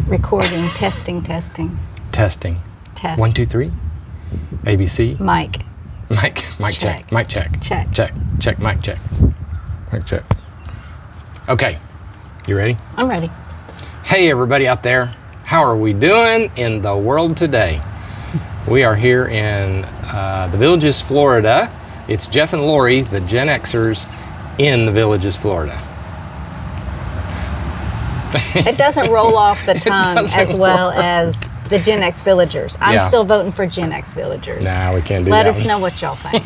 Recording, testing. Testing. Test. 1, 2, 3. ABC. Mic. Mic check. Mic check. Check. Check. Mic check. Mic check. Okay. You ready? I'm ready. Hey, everybody out there. How are we doing in the world today? We are here in the Villages, Florida. It's Jeff and Lori, the Gen-Xers in the Villages, Florida. It doesn't roll off the tongue as well as the Gen X Villagers. I'm still voting for Gen X Villagers. Nah, we can't do Let that. us know what y'all think.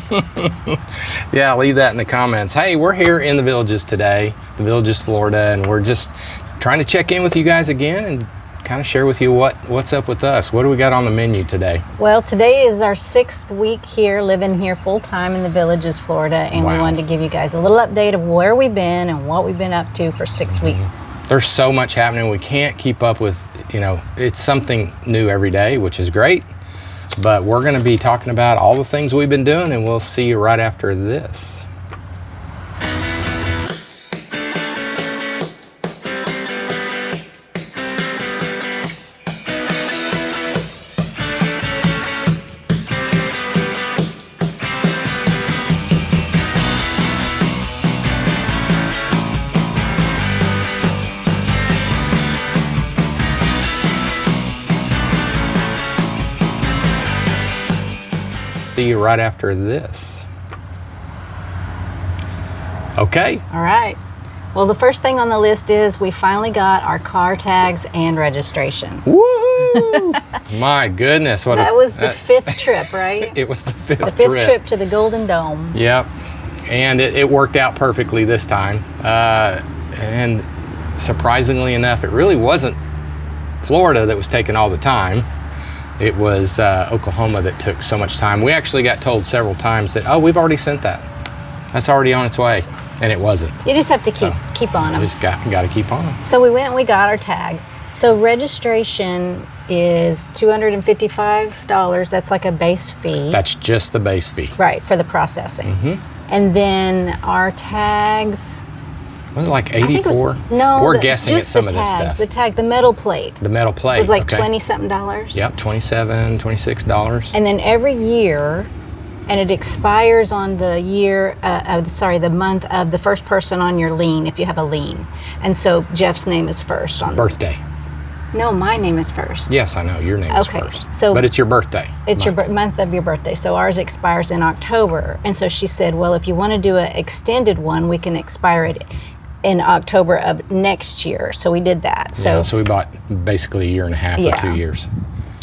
Yeah, leave that in the comments. Hey, we're here in the Villages today, the Villages, Florida, and we're just trying to check in with you guys again and kind of share with you what's up with us. What do we got on the menu today? Well, today is our 6th week here, living here full-time in the Villages, Florida, and we wanted to give you guys a little update of where we've been and what we've been up to for 6 weeks. There's so much happening. We can't keep up with, it's something new every day, which is great. But we're going to be talking about all the things we've been doing, and we'll see you right after this. See you right after this. Okay. All right. Well, the first thing on the list is we finally got our car tags and registration. Woo! My goodness. That was the 5th trip, right? It was the 5th trip. The 5th trip to the Golden Dome. Yep. And it worked out perfectly this time. And surprisingly enough, it really wasn't Florida that was taking all the time. It was Oklahoma that took so much time. We actually got told several times that, we've already sent that. That's already on its way. And it wasn't. You just have to keep on them. You just got to keep on them. So we went and we got our tags. So registration is $255. That's like a base fee. That's just the base fee. Right, for the processing. Mm-hmm. And then our tags... Was it like 84? No, we're guessing at some of this tags, stuff. The metal plate. The metal plate. It was like okay. $20-something. Yep, $27, $26. And then every year, and it expires on the year, the month of the first person on your lien, if you have a lien. And so Jeff's name is first on birthday. No, my name is first. Yes, I know your name is first. So, but it's your birthday. It's your month of your birthday. So ours expires in October. And so she said, well, if you want to do an extended one, we can expire it in October of next year. So we did that. So we bought basically a year and a half or 2 years.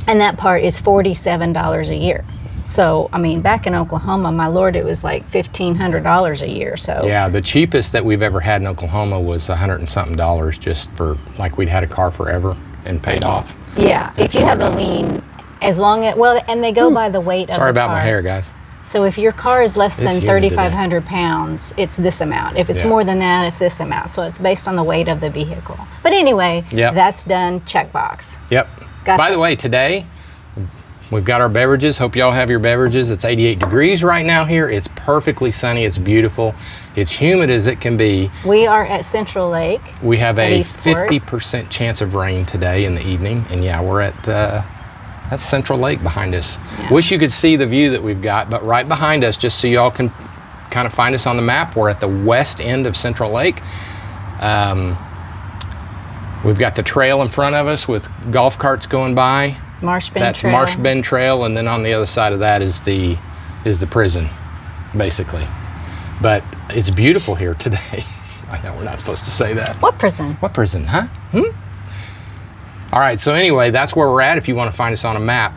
And that part is $47 a year. So, I mean, back in Oklahoma, my Lord, it was like $1,500 a year. So yeah, the cheapest that we've ever had in Oklahoma was $100 and something just for like we'd had a car forever and paid off. Yeah, if you have a lien, as long as, and they go by the weight of the car. Sorry about my hair, guys. So if your car is less than 3,500 pounds, it's this amount. If it's more than that, it's this amount. So it's based on the weight of the vehicle. But anyway, that's done. Checkbox. Yep. By the way, today we've got our beverages. Hope y'all have your beverages. It's 88 degrees right now here. It's perfectly sunny. It's beautiful. It's humid as it can be. We are at Central Lake. We have a 50% chance of rain today in the evening. And we're at... that's Central Lake behind us. Yeah. Wish you could see the view that we've got, but right behind us, just so y'all can kind of find us on the map, we're at the west end of Central Lake. We've got the trail in front of us with golf carts going by. Marsh Bend That's Trail. Marsh Bend Trail, and then on the other side of that is the prison, basically. But it's beautiful here today. I know we're not supposed to say that. What prison? What prison, huh? All right, so anyway, that's where we're at if you want to find us on a map.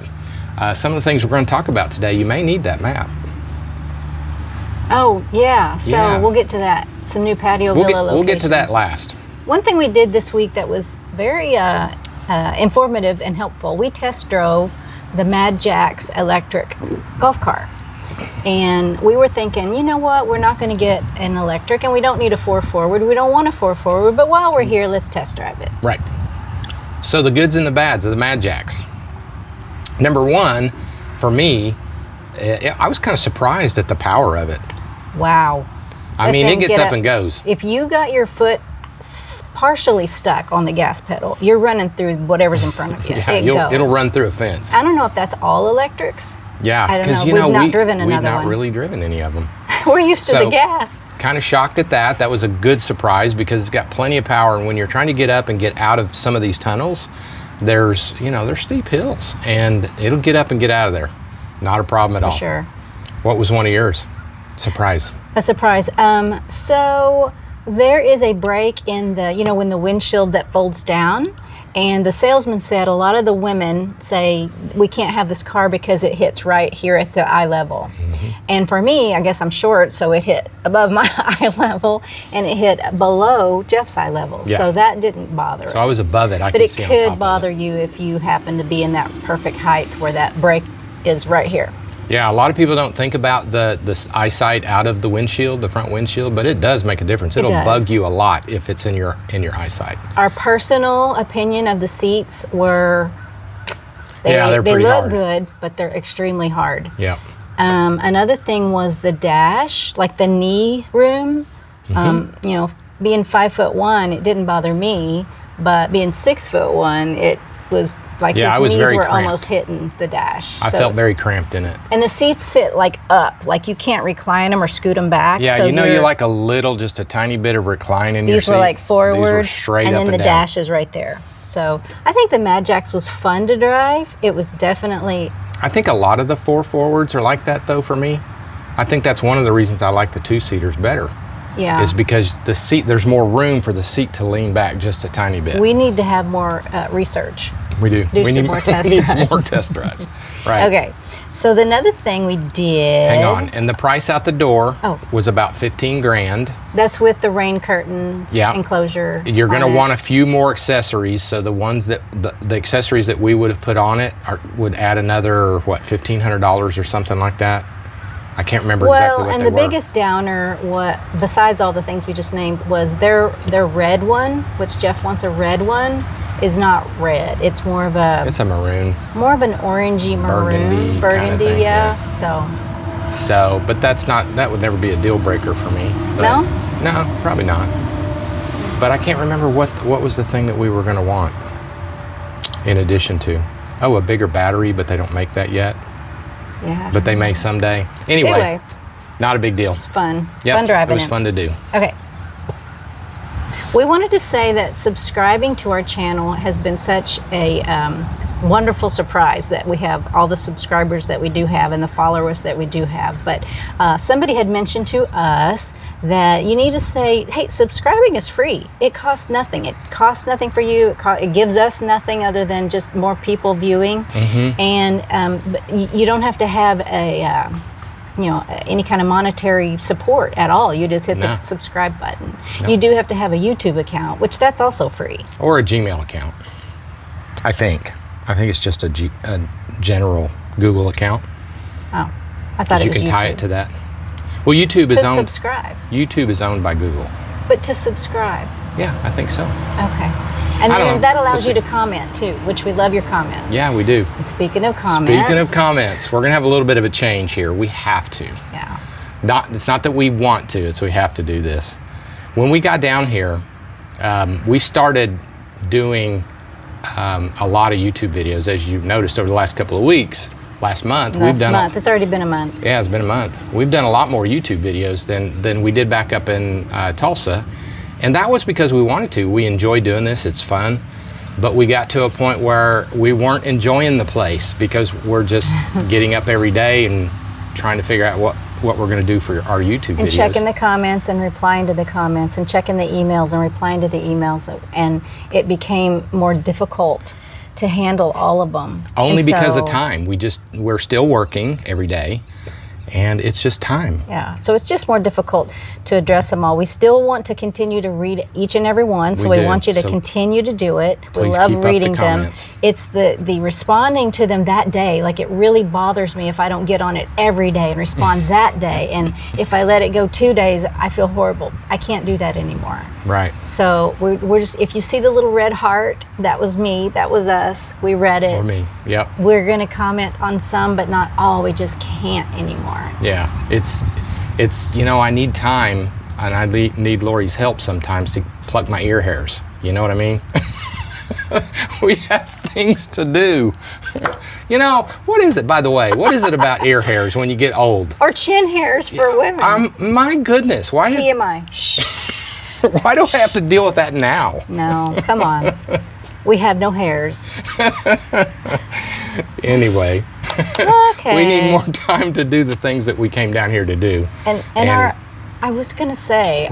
Some of the things we're going to talk about today, you may need that map. Oh, yeah. So we'll get to that. Some new patio villa locations. We'll get to that last. One thing we did this week that was very informative and helpful, we test drove the Mad Jack's electric golf cart. And we were thinking, you know what, we're not going to get an electric and we don't need a 4-forward. We don't want a 4-forward, but while we're here, let's test drive it. Right. So the goods and the bads of the Mad Jacks. Number one, for me, I was kind of surprised at the power of it. Wow. I mean, it gets up and goes. If you got your foot partially stuck on the gas pedal, you're running through whatever's in front of you. Yeah, it goes. it'll run through a fence. I don't know if that's all electrics. Yeah, I don't because know. We've not driven another we've not one. really driven any of them. We're used to the gas. Kind of shocked at that. That was a good surprise because it's got plenty of power. And when you're trying to get up and get out of some of these tunnels, there's steep hills, and it'll get up and get out of there. Not a problem at all. For sure. What was one of yours? Surprise. A surprise. So there is a break in the, when the windshield that folds down. And the salesman said a lot of the women say, we can't have this car because it hits right here at the eye level. Mm-hmm. And for me, I guess I'm short, so it hit above my eye level and it hit below Jeff's eye level. Yeah. So that didn't bother us. So I was above it. But it could bother you if you happen to be in that perfect height where that break is right here. Yeah, a lot of people don't think about the eyesight out of the windshield, the front windshield, but it does make a difference. It'll bug you a lot if it's in your eyesight. Our personal opinion of the seats were they look hard. good, but they're extremely hard. Yeah. Another thing was the dash, like the knee room. Mm-hmm. Being 5'1", it didn't bother me, but being 6'1", it was like his knees were almost hitting the dash. I felt very cramped in it. And the seats sit like up, like you can't recline them or scoot them back. Yeah, so you like just a tiny bit of recline in your seat. These were like forward, these were straight and up then and the down. dash is right there. So I think the Mad Jax was fun to drive. It was definitely. I think a lot of the 4-forwards are like that though for me. I think that's one of the reasons I like the 2-seaters better. Yeah. Is because there's more room for the seat to lean back just a tiny bit. We need to have more research. We do. We need more test drives. We need some more test drives. Right. Okay. So another thing we did. Hang on. And the price out the door was about $15,000. That's with the rain curtains enclosure. You're going to want a few more accessories. So the ones that the accessories that we would have put on it would add another $1,500 or something like that. I can't remember exactly what they were. Well, and the biggest downer, besides all the things we just named, was their red one, which Jeff wants a red one, is not red. It's more of a. It's a maroon. More of an orangey maroon, burgundy, kind of thing, yeah. So, but that would never be a deal breaker for me. No? No, probably not. But I can't remember what was the thing that we were going to want in addition to. Oh, a bigger battery, but they don't make that yet. Yeah. But they may someday. Anyway, not a big deal. It's fun. Yep, fun driving it was fun to do. Okay. We wanted to say that subscribing to our channel has been such a wonderful surprise that we have all the subscribers that we do have and the followers that we do have. But somebody had mentioned to us that you need to say, hey, subscribing is free. It costs nothing. It costs nothing for you. It gives us nothing other than just more people viewing. Mm-hmm. And you don't have to have any kind of monetary support at all. You just hit the subscribe button. No. You do have to have a YouTube account, which that's also free. Or a Gmail account, I think. I think it's just a general Google account. Oh, I thought it was YouTube. You can tie it to that. Well, YouTube is owned. To subscribe. YouTube is owned by Google. But to subscribe. Yeah, I think so. Okay. And then that allows you to comment too, which we love your comments. Yeah, we do. And speaking of comments. We're going to have a little bit of a change here. We have to. Yeah. It's not that we want to, it's we have to do this. When we got down here, we started doing a lot of YouTube videos, as you've noticed over the last couple of weeks. Last month. It's already been a month. Yeah, it's been a month. We've done a lot more YouTube videos than we did back up in Tulsa. And that was because we wanted to. We enjoy doing this. It's fun. But we got to a point where we weren't enjoying the place because we're just getting up every day and trying to figure out what we're going to do for our YouTube videos. And checking the comments and replying to the comments and checking the emails and replying to the emails. And it became more difficult to handle all of them. Only because of time. We're still working every day. And it's just time. Yeah, so it's just more difficult to address them all. We still want to continue to read each and every one, so we want you to continue to do it. We love reading them. It's the responding to them that day. Like, it really bothers me if I don't get on it every day and respond that day. And if I let it go 2 days, I feel horrible. I can't do that anymore. Right. So we're just, if you see the little red heart, that was me, that was us. We read it. Or me, yep. We're going to comment on some, but not all. We just can't anymore. Yeah, it's I need time, and I need Lori's help sometimes to pluck my ear hairs. You know what I mean? We have things to do. You know, what is it, by the way? What is it about ear hairs when you get old? Or chin hairs for women. My goodness, why TMI. Shh. why do I have to deal with that now? No, come on. We have no hairs. Anyway, Okay. we need more time to do the things that we came down here to do. And I was gonna say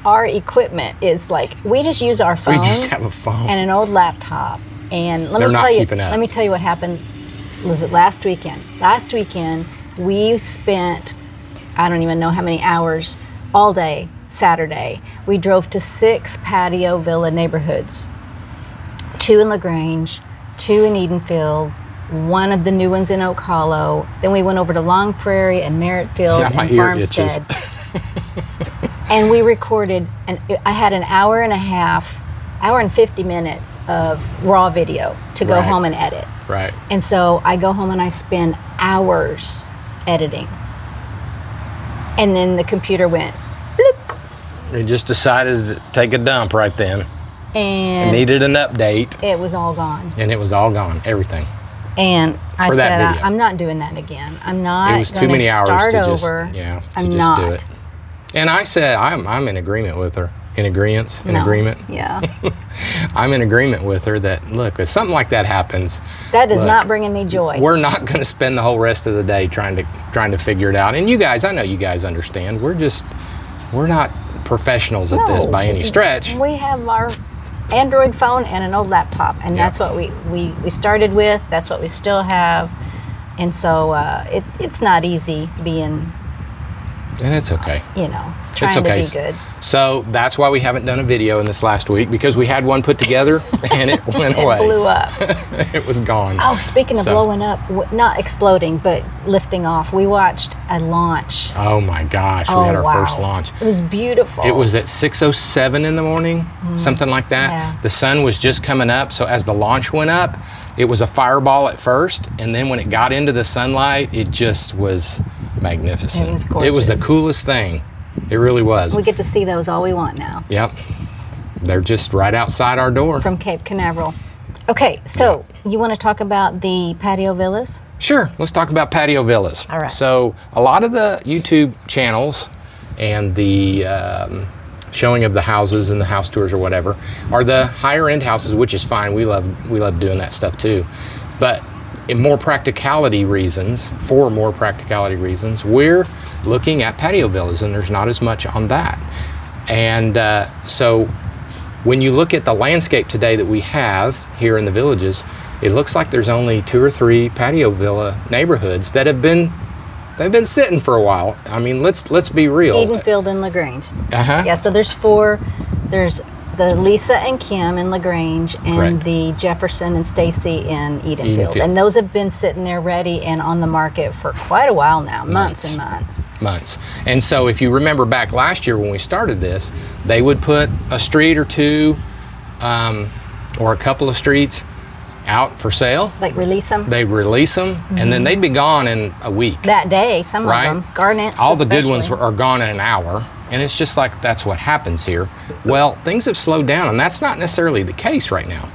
our equipment is like, we just use our phone. We just have a phone. And an old laptop. And They're not keeping up. let me tell you what happened. Was it last weekend? Last weekend we spent, I don't even know how many hours, all day Saturday. We drove to 6 patio villa neighborhoods. 2 in LaGrange, 2 in Edenfield, 1 of the new ones in Oak Hollow. Then we went over to Long Prairie and Merrittfield Yeah, my and ear itches. Farmstead. And we recorded, I had an hour and a half, hour and 50 minutes of raw video to go Right. home and edit. Right. And so I go home and I spend hours editing. And then the computer went bloop, We just decided to take a dump right then. and Needed an update, it was all gone. and it was all gone. Everything. And I For that said, video. I'm not doing that again. I'm not It was too gonna many hours start to just over. to I'm just not. do it. And I said I'm in agreement with her. In agreement. No. Agreement. Yeah. I'm in agreement with her that look, if something like that happens, That is Look, not bringing me joy. we're not going to spend the whole rest of the day trying to figure it out. And you guys, I know you guys understand. We're not professionals at this No. by any stretch. We have our Android phone and an old laptop, and Yeah. that's what we started with. That's what we still have. And so it's not easy being, And it's okay. trying okay. to be good. So that's why we haven't done a video in this last week, because we had one put together and it went It away. blew up. It was gone. Oh, speaking of So- blowing up, not exploding, but lifting off, we watched a launch. Oh my gosh, we Oh, had our wow. first launch. It was beautiful. It was at 6:07 in the morning, something like that. Yeah. The sun was just coming up, so as the launch went up, it was a fireball at first, and then when it got into the sunlight, it just was magnificent. It was It was the gorgeous. coolest thing. It really was. We get to see those all we want now Yep. They're just right outside our door. from Cape Canaveral. Okay, so you want to talk about the patio villas? Sure, let's talk about patio villas. All right. So a lot of the YouTube channels and the showing of the houses and the house tours or whatever are the higher end houses, which is fine. We love doing that stuff too. But for more practicality reasons, we're looking at patio villas, and there's not as much on that. And so when you look at the landscape today that we have here in the villages, it looks like there's only 2 or 3 patio villa neighborhoods that have been sitting for a while. I mean, let's be real. Edenfield and LaGrange. Uh-huh. Yeah, so there's 4. There's the Lisa and Kim in LaGrange, and Correct. the Jefferson and Stacy in Edenfield. Edenfield. And those have been sitting there ready and on the market for quite a while now, months and months. And so if you remember back last year when we started this, they would put a street or two or a couple of streets out for sale. Like release them They'd release them, and then they'd be gone in a week. that day, some Right. of them. Garnets All the good ones especially. are gone in an hour, and it's just like that's what happens here. Well, things have slowed down, and that's not necessarily the case right now.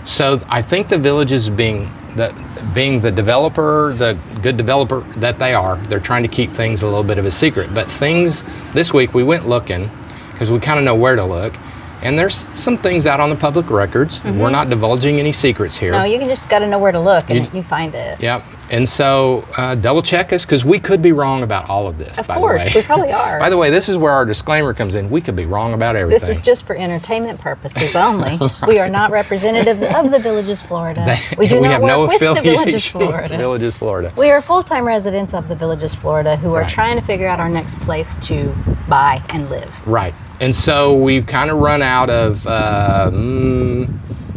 So I think the villages being the developer, the good developer that they are, they're trying to keep things a little bit of a secret. But things, this week we went looking, because we kind of know where to look, and there's some things out on the public records. We're not divulging any secrets here. No, you can just got to know where to look, and you find it. Yep. And so double check us, because we could be wrong about all of this, Of by course, the way. we probably are. By the way, this is where our disclaimer comes in. We could be wrong about everything. This is just for entertainment purposes only. We are not representatives of the Villages, Florida. We do not have work no with the Villages, affiliation with Florida. the Villages, Florida. We are full-time residents of the Villages, Florida, who are Right. trying to figure out our next place to buy and live. Right. And so we've kind of run out of,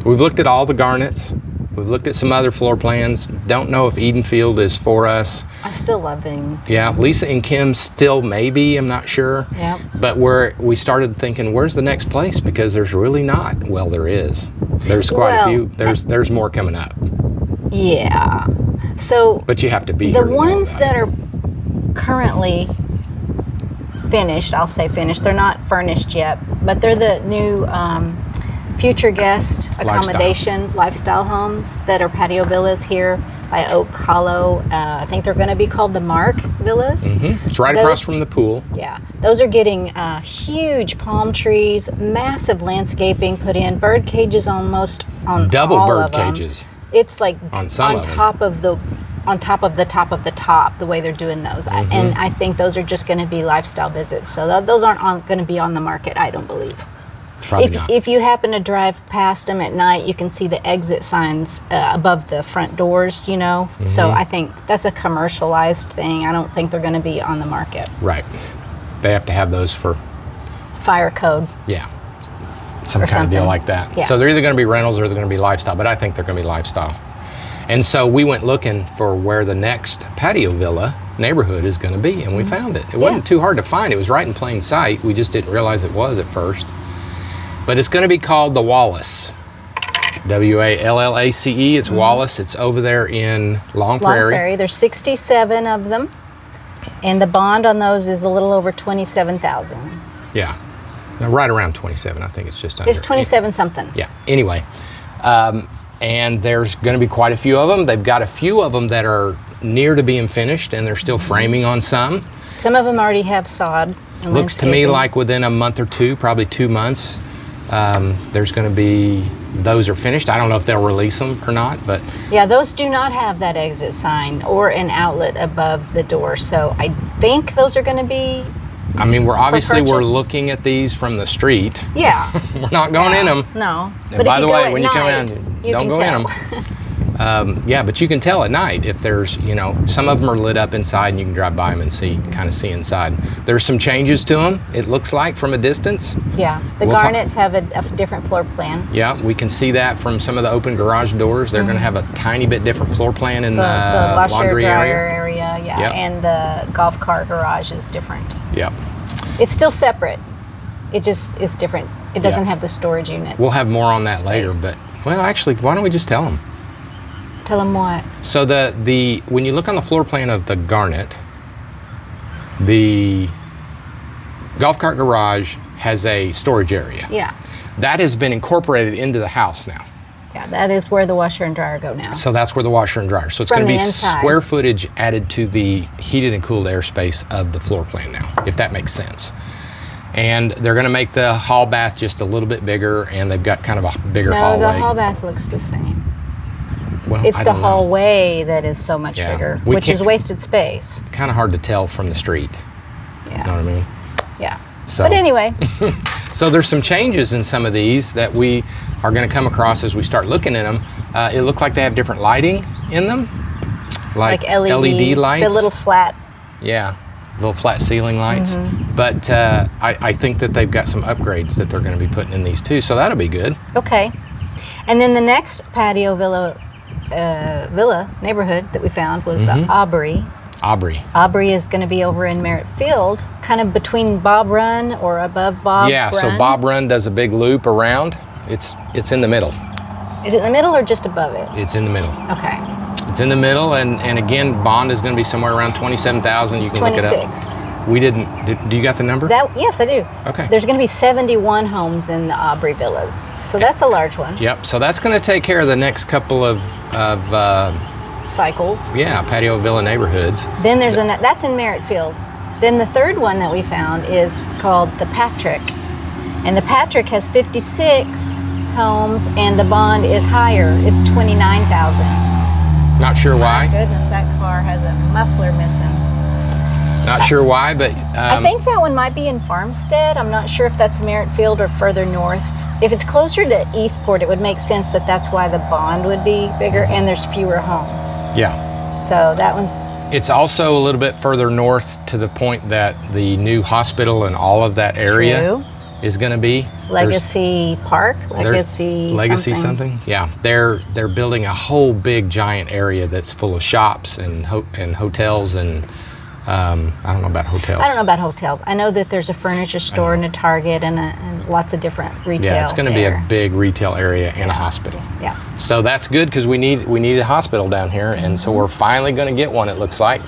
we've looked at all the Garnets. We've looked at some other floor plans. Don't know if Edenfield is for us. I still love them. Yeah, Lisa and Kim still maybe, I'm not sure. Yep. But we started thinking, where's the next place? Because there's really not. Well, there is. There's quite a few. There's more coming up. Yeah. So But you have to be the here to know ones about that it. are currently finished, I'll say finished, they're not furnished yet, but they're the new future guest accommodation lifestyle homes that are patio villas here by Oak Hollow. I think they're going to be called the Mark Villas. It's right across from the pool. Yeah, those are getting huge palm trees, massive landscaping put in, bird cages almost on Double all bird of them. cages. It's like on some of them. top of the top, the way they're doing those. And I think those are just going to be lifestyle visits. So those aren't going to be on the market, I don't believe. Probably not. If you happen to drive past them at night, you can see the exit signs above the front doors, you know. So I think that's a commercialized thing. I don't think they're going to be on the market. Right. They have to have those for Fire code. Yeah. Some kind of deal like that. Yeah. So they're either going to be rentals or they're going to be lifestyle, but I think they're going to be lifestyle. And so we went looking for where the next patio villa neighborhood is going to be, and we found it. It wasn't too hard to find. It was right in plain sight. We just didn't realize it was at first. But it's going to be called the Wallace. Wallace. It's Wallace. It's over there in Long Prairie. There's 67 of them, and the bond on those is a little over $27,000. Yeah. Right around 27. I think it's just under. It's 27 something. Yeah. Anyway. And there's going to be quite a few of them. They've got a few of them that are near to being finished, and they're still framing on some. Some of them already have sod. Looks to me like within a month or two, probably 2 months, there's going to be, those are finished. I don't know if they'll release them or not, but. Yeah, those do not have that exit sign or an outlet above the door. So I think those are going to be. I mean, we're looking at these from the street. Yeah. We're not going in them. No. And but by the way, when when you come in, don't go in them. Yeah, but you can tell at night if there's, you know, some of them are lit up inside and you can drive by them and kind of see inside. There's some changes to them, it looks like, from a distance. Yeah, the Garnets have a different floor plan. Yeah, we can see that from some of the open garage doors. They're going to have a tiny bit different floor plan in the washer laundry dryer area. Yeah, Yep. And the golf cart garage is different. Yep. It's still separate. It just is different. It doesn't have the storage unit. We'll have more on that later, but well, actually, why don't we just tell them? Tell them what? So when you look on the floor plan of the Garnet, the golf cart garage has a storage area. Yeah. That has been incorporated into the house now. Yeah, that is where the washer and dryer go now. So that's where the washer and dryer. So it's going to be square footage added to the heated and cooled airspace of the floor plan now, if that makes sense. And they're going to make the hall bath just a little bit bigger, and they've got kind of a bigger hallway. No, the hall bath looks the same. Well, it's the hallway that is so much bigger, which is wasted space. It's kind of hard to tell from the street. Yeah. You know what I mean? Yeah. So, but anyway. So there's some changes in some of these that we are going to come across as we start looking at them. It looked like they have different lighting in them, like LED lights. The little flat. Yeah, little flat ceiling lights. But I think that they've got some upgrades that they're going to be putting in these too, so that'll be good. Okay. And then the next patio villa neighborhood that we found was the Aubrey. Aubrey is going to be over in Merritt Field, kind of between Bob Run or above Bob Run. Yeah, so Bob Run does a big loop around. It's in the middle. Is it in the middle or just above it? It's in the middle. Okay. It's in the middle, and again, bond is going to be somewhere around 27,000. You can look it up. 26. We didn't. Do you got the number? Yes, I do. Okay. There's going to be 71 homes in the Aubrey villas, so that's a large one. Yep. So that's going to take care of the next couple of cycles. Yeah, patio villa neighborhoods. Then there's that's in Merritt Field. Then the third one that we found is called the Patrick, and the Patrick has 56 homes, and the bond is higher. It's 29,000. Not sure why. My goodness, that car has a muffler missing. Not sure why, but I think that one might be in Farmstead. I'm not sure if that's Merritt Field or further north. If it's closer to Eastport, it would make sense that that's why the bond would be bigger, and there's fewer homes. Yeah. So that one's. It's also a little bit further north to the point that the new hospital and all of that area is going to be. Legacy Park, Legacy something. Yeah, they're building a whole big giant area that's full of shops and hotels and. I don't know about hotels. I don't know about hotels. I know that there's a furniture store and a Target and lots of different retail. Yeah, it's going to be a big retail area and a hospital. Yeah. So that's good because we need a hospital down here, and so we're finally going to get one. It looks like,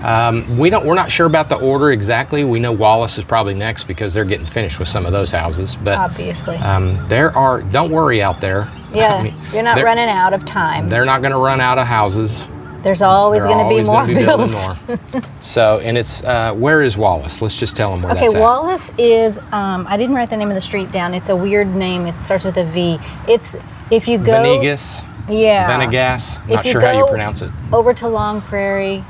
We're not sure about the order exactly. We know Wallace is probably next because they're getting finished with some of those houses. But obviously, don't worry out there. Yeah, I mean, you're not running out of time. They're not going to run out of houses. There's always going to be more built. So, and it's, where is Wallace? Let's just tell them where that's at. Okay, Wallace is, I didn't write the name of the street down. It's a weird name. It starts with a V. It's, if you go... Venegas? Yeah. Venegas? Not sure how you pronounce it. Over to Long Prairie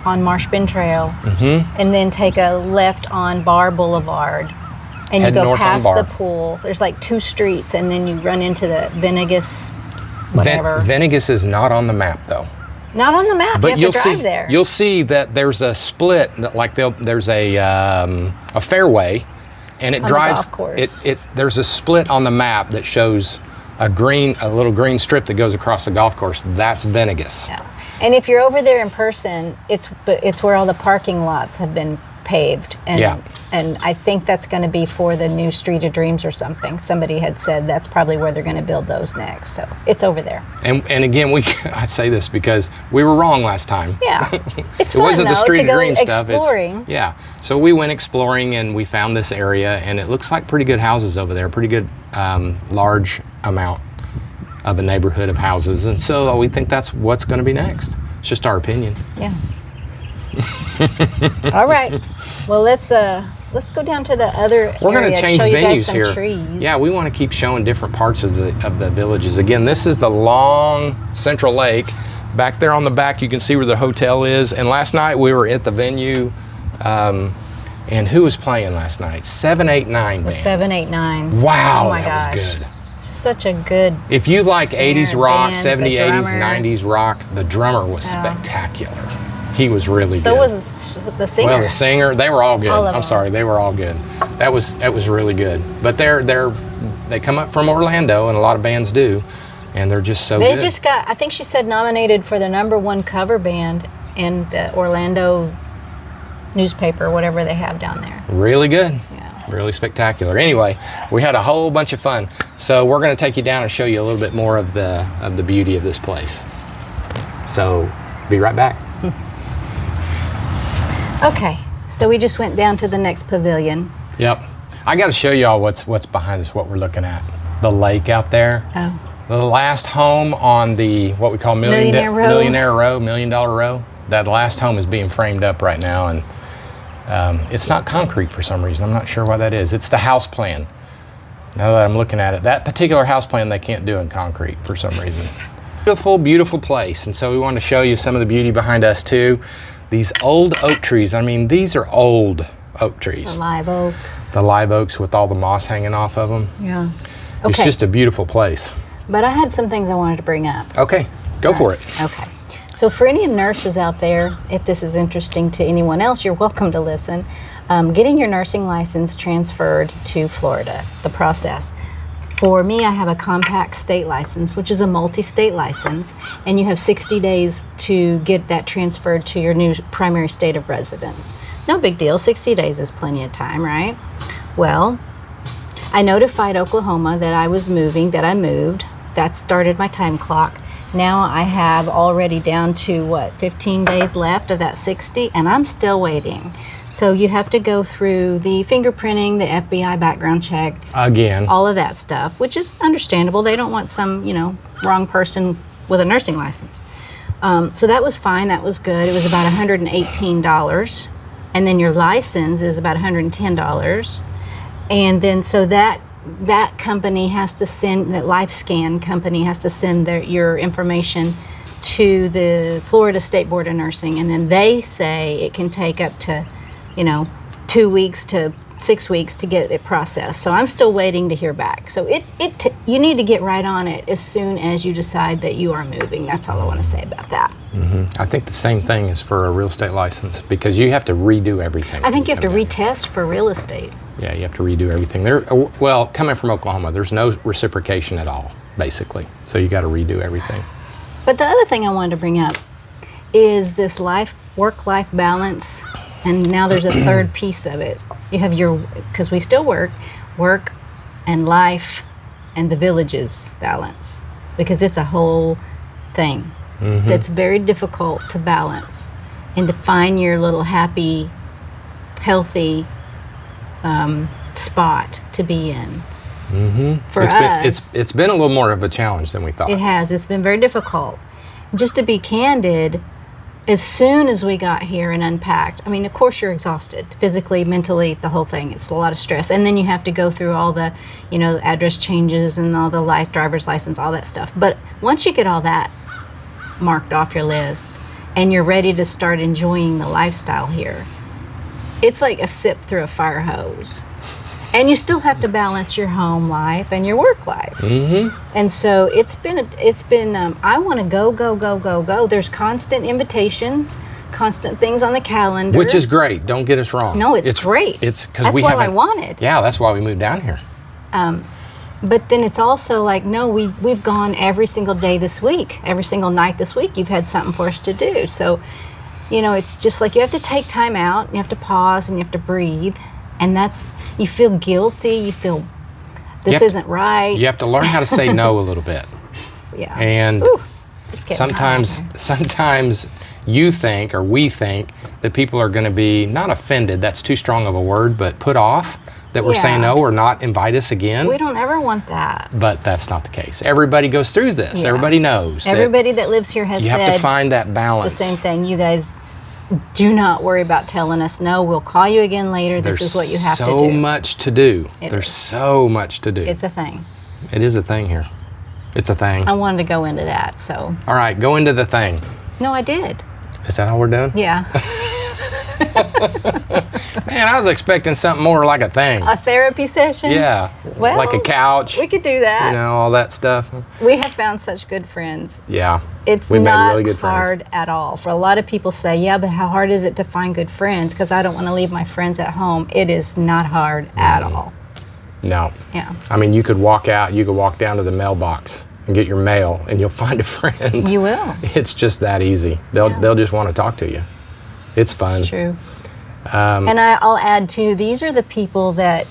on Marsh Bend Trail, and then take a left on Bar Boulevard, and you go past the pool. There's like 2 streets, and then you run into the Venegas, whatever. Venegas is not on the map, though. Not on the map. But you have to drive there. You'll see that there's a split, like there's a fairway, and it drives. There's a split on the map that shows a little green strip that goes across the golf course. That's Venegas. Yeah. And if you're over there in person, it's where all the parking lots have been paved, and I think that's going to be for the new Street of Dreams or something. Somebody had said that's probably where they're going to build those next. So it's over there. And again, I say this because we were wrong last time. Yeah, it's it fun, wasn't the Street of Dreams stuff. Exploring. So we went exploring and we found this area, and it looks like pretty good houses over there. Pretty good, large amount of a neighborhood of houses, and so we think that's what's going to be next. It's just our opinion. Yeah. All right. Well, let's go down to the other. We're going to change venues here. Trees. Yeah, we want to keep showing different parts of the villages. Again, this is the long Central Lake. Back there on the back, you can see where the hotel is. And last night we were at the venue. And who was playing last night? 789 band. 789s. Wow, oh my that gosh. was good. Such a good. If you like singer, 80s rock, band, 70s, 80s, drummer. 90s rock, the drummer was spectacular. He was really good. So was the singer. Well, the singer, they were all good. All of I'm them. sorry, they were all good. That was really good. But they come up from Orlando, and a lot of bands do, and they're just so good. They just got, I think she said, nominated for the #1 cover band in the Orlando newspaper, whatever they have down there. Really good. Yeah. Really spectacular. Anyway, we had a whole bunch of fun. So we're going to take you down and show you a little bit more of the beauty of this place. So be right back. Okay, so we just went down to the next pavilion. Yep. I got to show you all what's behind us, what we're looking at. The lake out there. Oh. The last home on the, what we call Millionaire Row, $1 million row. That last home is being framed up right now, and it's not concrete for some reason. I'm not sure why that is. It's the house plan. Now that I'm looking at it, that particular house plan they can't do in concrete for some reason. Beautiful, beautiful place. And so we wanted to show you some of the beauty behind us too. These old oak trees. I mean, these are old oak trees. The live oaks. The live oaks with all the moss hanging off of them. Yeah. Okay. It's just a beautiful place. But I had some things I wanted to bring up. Okay, go for it. Okay. So for any nurses out there, if this is interesting to anyone else, you're welcome to listen. Getting your nursing license transferred to Florida, the process. For me, I have a compact state license, which is a multi-state license, and you have 60 days to get that transferred to your new primary state of residence. No big deal, 60 days is plenty of time, right? Well, I notified Oklahoma that I was moving, that I moved. That started my time clock. Now I have already down to 15 days left of that 60, and I'm still waiting. So you have to go through the fingerprinting, the FBI background check. Again. All of that stuff, which is understandable. They don't want some, wrong person with a nursing license. So that was fine, that was good. It was about $118. And then your license is about $110. And then so that company has to send, that LifeScan company has to send your information to the Florida State Board of Nursing, and then they say it can take up to 2 weeks to 6 weeks to get it processed. So I'm still waiting to hear back. So you need to get right on it as soon as you decide that you are moving. That's all I want to say about that. I think the same thing is for a real estate license, because you have to redo everything. I think you have to retest for real estate. Yeah, you have to redo everything. Well, coming from Oklahoma, there's no reciprocation at all, basically. So you got to redo everything. But the other thing I wanted to bring up is this work-life balance, and now there's a third piece of it. You have because we still work and life and the villages balance, because it's a whole thing that's very difficult to balance. and to find your little happy, healthy spot to be in. For us, it's been a little more of a challenge than we thought. it has. It's been very difficult. Just to be candid, as soon as we got here and unpacked, I mean, of course you're exhausted, physically, mentally, the whole thing. It's a lot of stress. And then you have to go through all the, address changes and all the driver's license, all that stuff. But once you get all that marked off your list and you're ready to start enjoying the lifestyle here, it's like a sip through a fire hose. And you still have to balance your home life and your work life. And so it's been I want to go. There's constant invitations, constant things on the calendar. Which is great. Don't get us wrong. No, it's great. It's because that's what I wanted. Yeah, that's why we moved down here. But then it's also like, no, we've gone every single day this week, every single night this week. You've had something for us to do. So, it's just like you have to take time out, you have to pause, and you have to breathe. And you feel guilty, you feel this isn't right. You have to learn how to say no a little bit. Yeah. And it's getting sometimes you think, or we think, that people are going to be not offended, that's too strong of a word, but put off that we're saying no or not invite us again. We don't ever want that. But that's not the case. Everybody goes through this. Yeah. Everybody knows. Everybody that lives here has said you have to find that balance. The same thing. You guys do not worry about telling us no. We'll call you again later. This is what you have to do. There's so much to do. There's so much to do. It's a thing. It is a thing here. It's a thing. I wanted to go into that, so. All right, go into the thing. No, I did. Is that all we're doing? Yeah. Man, I was expecting something more like a thing. A therapy session? Yeah. Well, like a couch. We could do that. All that stuff. We have found such good friends. Yeah. It's not really good hard friends. At all. For a lot of people say, yeah, but how hard is it to find good friends? Because I don't want to leave my friends at home. It is not hard at all. No. Yeah. I mean, you could walk down to the mailbox and get your mail, and you'll find a friend. You will. It's just that easy. They'll just want to talk to you. It's fun. It's true. And I'll add too, these are the people that,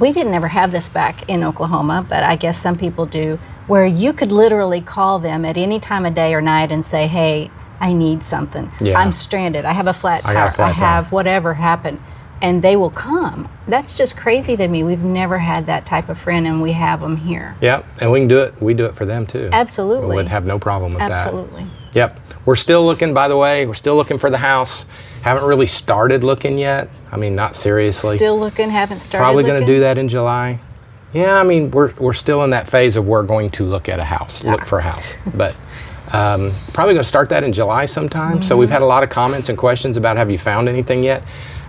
we didn't ever have this back in Oklahoma, but I guess some people do, where you could literally call them at any time of day or night and say, hey, I need something. Yeah. I'm stranded. I have a flat tire. I have whatever happened. And they will come. That's just crazy to me. We've never had that type of friend, and we have them here. Yep, and we can do it. We do it for them too. Absolutely. We would have no problem with that. Absolutely. Yep. We're still looking, by the way, we're still looking for the house. Haven't really started looking yet. I mean, not seriously. Still looking, haven't started Probably looking? Going to do that in July. Yeah, I mean, we're still in that phase of we're going to look at a house, look for a house. But probably going to start that in July sometime. So we've had a lot of comments and questions about, have you found anything yet?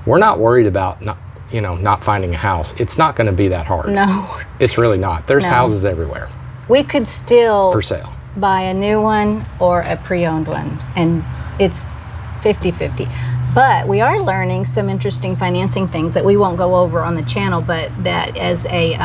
We're not worried about not finding a house. It's not going to be that hard. No. It's really not. There's houses everywhere. We could still for sale buy a new one or a pre-owned one, and it's 50-50. But we are learning some interesting financing things that we won't go over on the channel, but that as a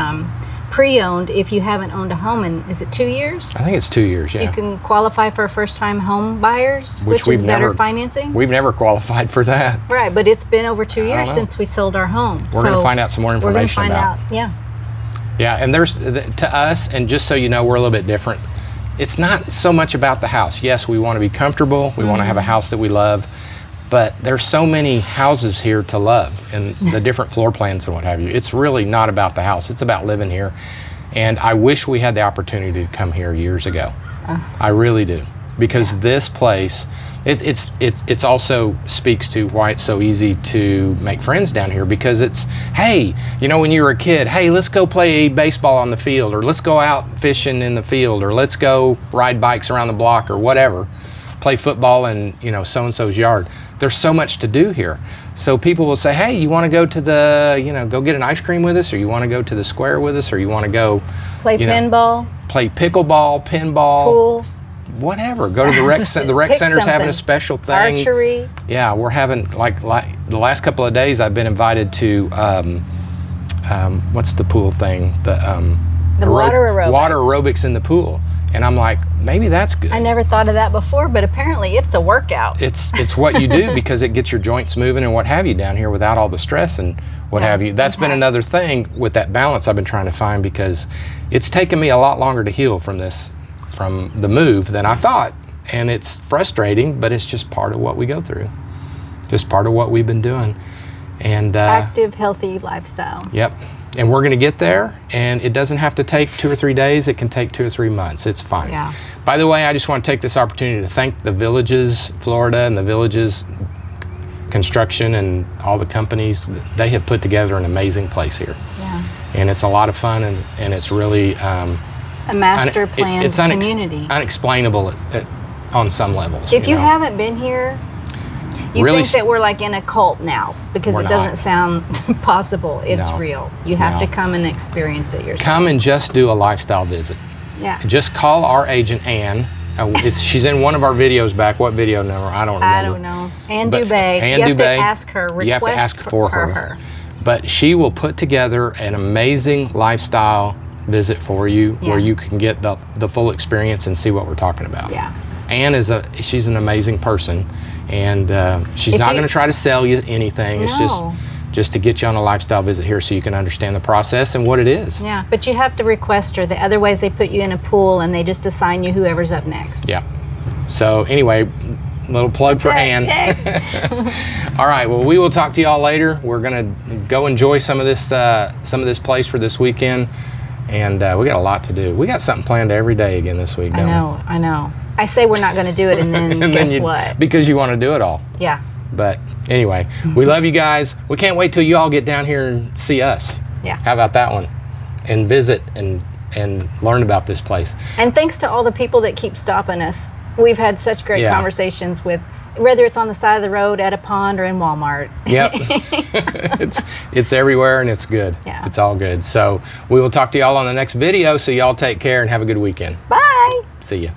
pre-owned, if you haven't owned a home in, is it 2 years? I think it's 2 years, yeah. You can qualify for first-time home buyers, which is better financing. We've never qualified for that. Right, but it's been over 2 years since we sold our home. We're going to find out some more information about. Yeah. Yeah, and there's, to us, and just so you know, we're a little bit different. It's not so much about the house. Yes, we want to be comfortable. We want to have a house that we love. But there's so many houses here to love, and the different floor plans and what have you. It's really not about the house. It's about living here. And I wish we had the opportunity to come here years ago. I really do. Because this place, it's also speaks to why it's so easy to make friends down here, because it's, hey, when you were a kid, hey, let's go play baseball on the field, or let's go out fishing in the field, or let's go ride bikes around the block, or whatever, play football in, so-and-so's yard. There's so much to do here. So people will say, hey, you want to go to the, go get an ice cream with us, or you want to go to the square with us, or you want to go play pinball, play pickleball, pinball, pool, whattever. Go to the rec center. The rec center's having a special thing. Archery. Yeah, we're having like the last couple of days I've been invited to what's the pool thing? The water aerobics. Water aerobics in the pool. And I'm like, maybe that's good. I never thought of that before, but apparently it's a workout. It's what you do, because it gets your joints moving and what have you down here without all the stress and what have you. That's been another thing with that balance I've been trying to find, because it's taken me a lot longer to heal from the move than I thought. and it's frustrating, but it's just part of what we go through. Just part of what we've been doing. And active, healthy lifestyle. Yep. And we're going to get there, and it doesn't have to take 2 or 3 days. It can take 2 or 3 months. It's fine. Yeah. By the way, I just want to take this opportunity to thank the Villages, Florida, and the Villages Construction and all the companies. They have put together an amazing place here. Yeah. And it's a lot of fun, and it's really a master planned community. Unexplainable on some levels. If you haven't been here, you Really think that we're like in a cult now because We're it doesn't not. sound possible. It's No. real. You have No. to come and experience it yourself. Come and just do a lifestyle visit. Yeah. Just call our agent, Ann. She's in one of our videos back. What video number? I don't remember. I don't know. Ann But Dubé. Ann You have to Dubé, ask her. you have to Request ask for her. But she will put together an amazing lifestyle visit for you where Yeah. you can get the full experience and see what we're talking about. Yeah. Ann she's an amazing person, and she's If not you- going to try to sell you anything. It's No. just to get you on a lifestyle visit here so you can understand the process and what it is. Yeah, but you have to request her. The other ways they put you in a pool and they just assign you whoever's up next. Yeah. So anyway, little plug for Ann. All right. Well, we will talk to y'all later. We're gonna go enjoy some of this place for this weekend, and we got a lot to do. We got something planned every day again this week. Don't I know. I say we're not going to do it, and then we? guess what? Because you want to do it all. Yeah. But anyway, we love you guys. We can't wait till you all get down here and see us. Yeah. How about that one? And visit and learn about this place. And thanks to all the people that keep stopping us. We've had such great Yeah. conversations with, whether it's on the side of the road, at a pond, or in Walmart. Yep. It's everywhere, and it's good. Yeah. It's all good. So we will talk to y'all on the next video. So y'all take care and have a good weekend. Bye. See ya.